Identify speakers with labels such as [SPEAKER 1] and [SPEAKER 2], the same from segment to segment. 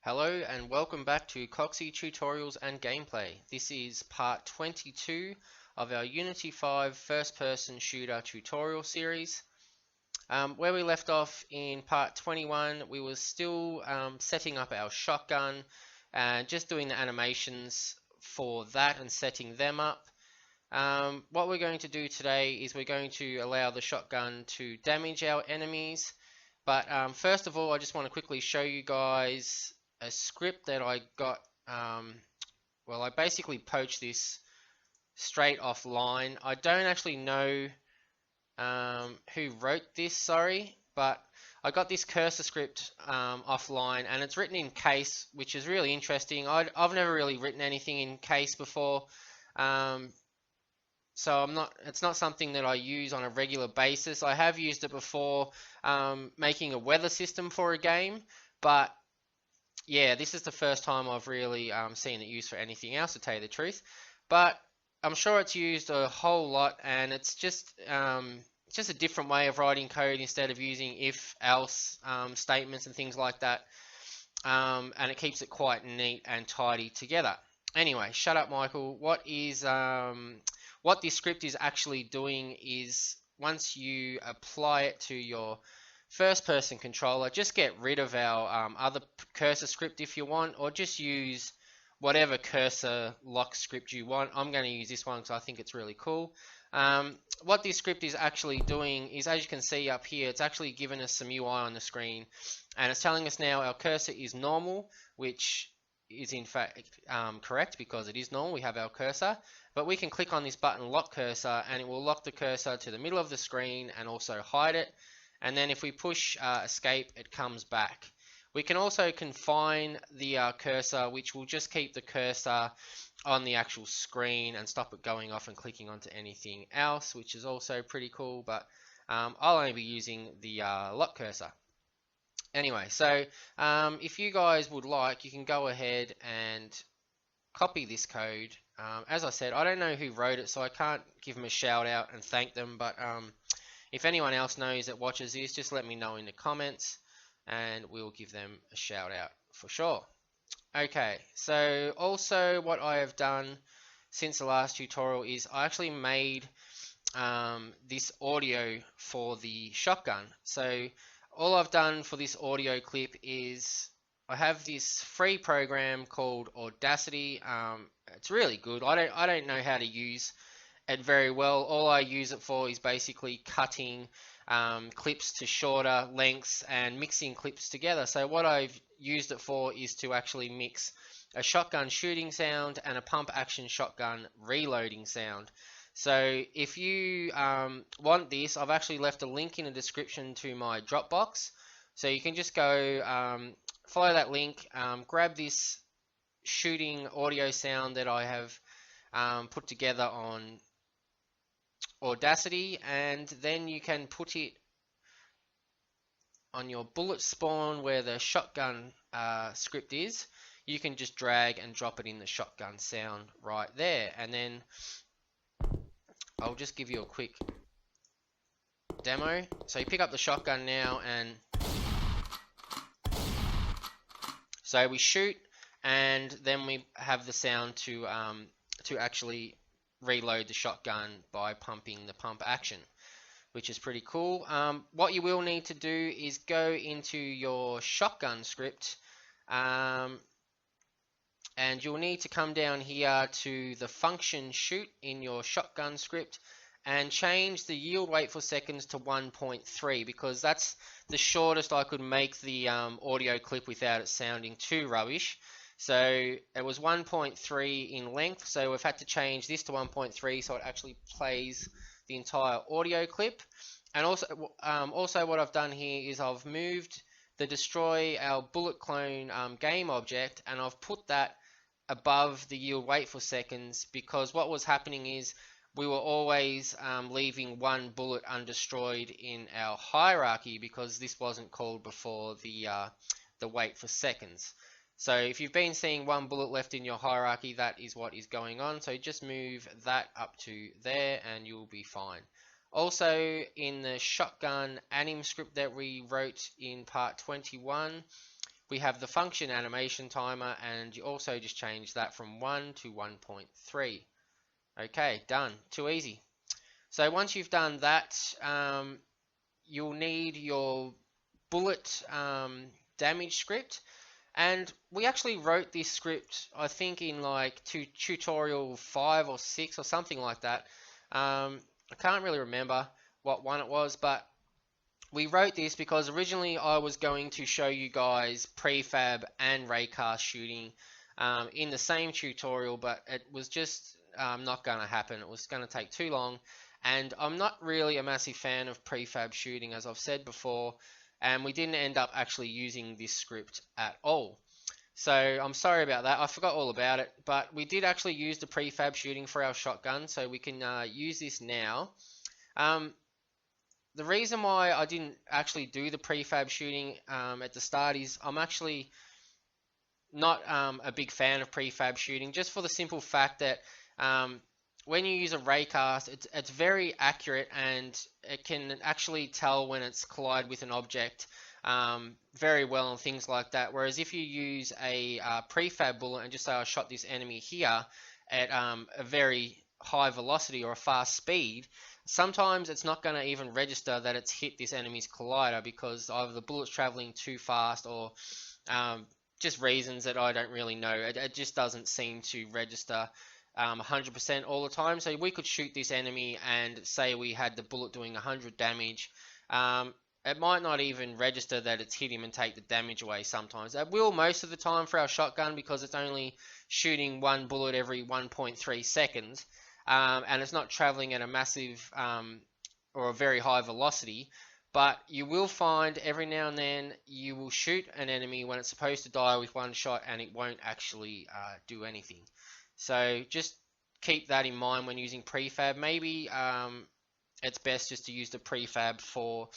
[SPEAKER 1] Hello and welcome back to Coxie Tutorials and Gameplay. This is part 22 of our Unity 5 first-person shooter tutorial series. Where we left off in part 21, we were still setting up our shotgun and just doing the animations for that and setting them up. What we're going to do today is we're going to allow the shotgun to damage our enemies. But first of all, I just want to quickly show you guys a script that I got. Well, I basically poached this straight offline. I don't actually know who wrote this, sorry, but I got this cursor script offline, and it's written in case, which is really interesting. I've never really written anything in case before, so it's not something that I use on a regular basis. I have used it before making a weather system for a game, but yeah, this is the first time I've really seen it used for anything else, to tell you the truth. But I'm sure it's used a whole lot, and it's just a different way of writing code instead of using if-else statements and things like that. And it keeps it quite neat and tidy together. Anyway, shut up, Michael. What this script is actually doing is, once you apply it to your first-person controller, just get rid of our other cursor script if you want, or just use whatever cursor lock script you want. I'm going to use this one because I think it's really cool. What this script is actually doing is, as you can see up here, it's actually given us some UI on the screen, and it's telling us now our cursor is normal, which is in fact correct because it is normal. We have our cursor, but we can click on this button, lock cursor, and it will lock the cursor to the middle of the screen and also hide it. And then if we push escape, it comes back. We can also confine the cursor, which will just keep the cursor on the actual screen and stop it going off and clicking onto anything else, which is also pretty cool, but I'll only be using the lock cursor. Anyway, so if you guys would like, you can go ahead and copy this code. As I said, I don't know who wrote it, so I can't give them a shout out and thank them, but if anyone else knows that watches this, just let me know in the comments and we'll give them a shout out for sure. Okay, so also what I have done since the last tutorial is I actually made this audio for the shotgun. So all I've done for this audio clip is I have this free program called Audacity. It's really good. I don't know how to use it very well. All I use it for is basically cutting clips to shorter lengths and mixing clips together. So what I've used it for is to actually mix a shotgun shooting sound and a pump action shotgun reloading sound. So if you want this, I've actually left a link in the description to my Dropbox. So you can just go follow that link, grab this shooting audio sound that I have put together on Audacity, and then you can put it on your bullet spawn where the shotgun script is. You can just drag and drop it in the shotgun sound right there, and then I'll just give you a quick demo. So you pick up the shotgun now, and so we shoot, and then we have the sound to actually reload the shotgun by pumping the pump action, which is pretty cool. What you will need to do is go into your shotgun script, and you'll need to come down here to the function shoot in your shotgun script and change the yield wait for seconds to 1.3, because that's the shortest I could make the audio clip without it sounding too rubbish. So it was 1.3 in length, so we've had to change this to 1.3 so it actually plays the entire audio clip. And also what I've done here is I've moved the destroy our bullet clone game object, and I've put that above the yield wait for seconds, because what was happening is we were always leaving one bullet undestroyed in our hierarchy because this wasn't called before the wait for seconds. So if you've been seeing one bullet left in your hierarchy, that is what is going on. So just move that up to there and you'll be fine. Also, in the shotgun anim script that we wrote in part 21, we have the function animation timer, and you also just change that from 1 to 1.3. Okay, done. Too easy. So once you've done that, you'll need your bullet damage script. And we actually wrote this script, I think, in like tutorial 5 or 6 or something like that. I can't really remember what one it was, but we wrote this because originally I was going to show you guys prefab and raycast shooting in the same tutorial, but it was just not going to happen. It was going to take too long, and I'm not really a massive fan of prefab shooting, as I've said before, and we didn't end up actually using this script at all. So I'm sorry about that. I forgot all about it, but we did actually use the prefab shooting for our shotgun, so we can use this now. The reason why I didn't actually do the prefab shooting at the start is I'm actually not a big fan of prefab shooting, just for the simple fact that when you use a raycast, it's very accurate, and it can actually tell when it's collided with an object very well and things like that. Whereas if you use a prefab bullet and just say I shot this enemy here at a very high velocity or a fast speed, sometimes it's not going to even register that it's hit this enemy's collider because either the bullet's traveling too fast or just reasons that I don't really know. It just doesn't seem to register 100% all the time. So we could shoot this enemy and say we had the bullet doing 100 damage. It might not even register that it's hit him and take the damage away sometimes. It will most of the time for our shotgun because it's only shooting one bullet every 1.3 seconds. And it's not traveling at a massive or a very high velocity, but you will find every now and then you will shoot an enemy when it's supposed to die with one shot and it won't actually do anything. So just keep that in mind when using prefab. Maybe it's best just to use the prefab for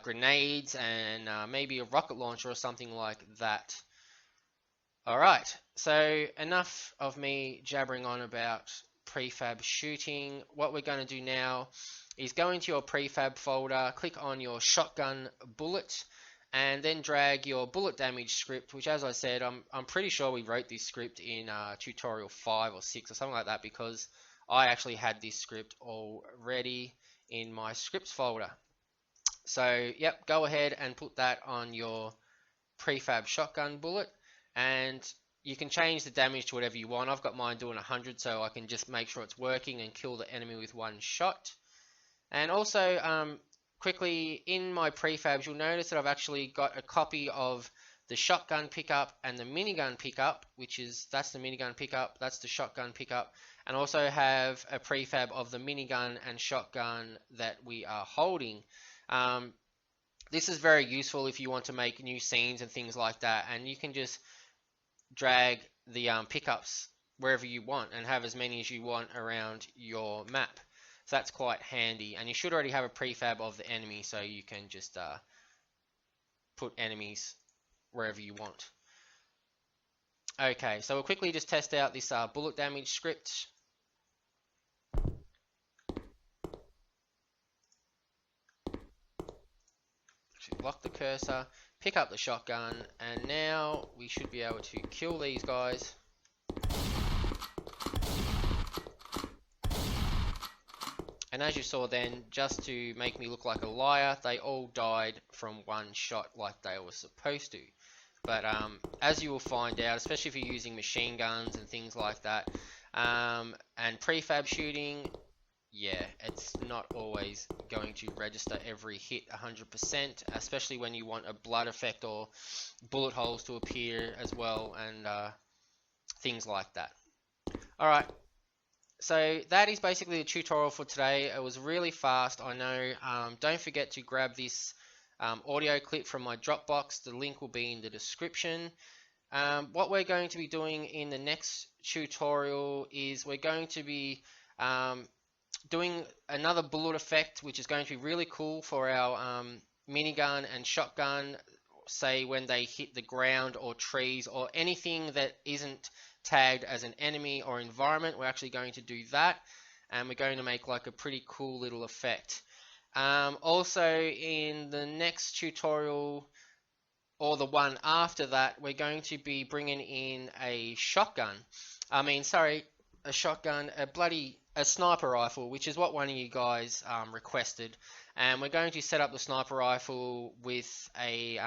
[SPEAKER 1] grenades and maybe a rocket launcher or something like that. Alright, so enough of me jabbering on about prefab shooting. What we're going to do now is go into your prefab folder, click on your shotgun bullet, and then drag your bullet damage script, which, as I said, I'm pretty sure we wrote this script in tutorial 5 or 6 or something like that, because I actually had this script already in my scripts folder. So yep, go ahead and put that on your prefab shotgun bullet, and you can change the damage to whatever you want. I've got mine doing 100, so I can just make sure it's working and kill the enemy with one shot. And also, quickly, in my prefabs, you'll notice that I've actually got a copy of the shotgun pickup and the minigun pickup, that's the minigun pickup, that's the shotgun pickup, and also have a prefab of the minigun and shotgun that we are holding. This is very useful if you want to make new scenes and things like that, and you can just drag the pickups wherever you want and have as many as you want around your map. So that's quite handy, and you should already have a prefab of the enemy, so you can just put enemies wherever you want. Okay, so we'll quickly just test out this bullet damage script. Lock the cursor, pick up the shotgun, and now we should be able to kill these guys. And as you saw then, just to make me look like a liar, they all died from one shot like they were supposed to. But as you will find out, especially if you're using machine guns and things like that, and prefab shooting, yeah, it's not always going to register every hit 100%, especially when you want a blood effect or bullet holes to appear as well, and things like that. Alright, so that is basically the tutorial for today. It was really fast, I know. Don't forget to grab this audio clip from my Dropbox. The link will be in the description. What we're going to be doing in the next tutorial is we're going to be doing another bullet effect, which is going to be really cool for our minigun and shotgun, say when they hit the ground or trees or anything that isn't tagged as an enemy or environment. We're actually going to do that, and we're going to make like a pretty cool little effect. Also in the next tutorial, or the one after that, we're going to be bringing in a shotgun. Sorry, a shotgun, a sniper rifle, which is what one of you guys requested. And we're going to set up the sniper rifle with a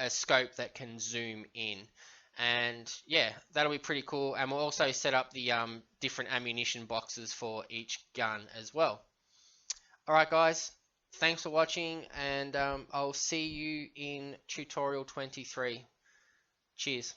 [SPEAKER 1] scope that can zoom in. And yeah, that'll be pretty cool. And we'll also set up the different ammunition boxes for each gun as well. Alright guys, thanks for watching, and I'll see you in tutorial 23. Cheers.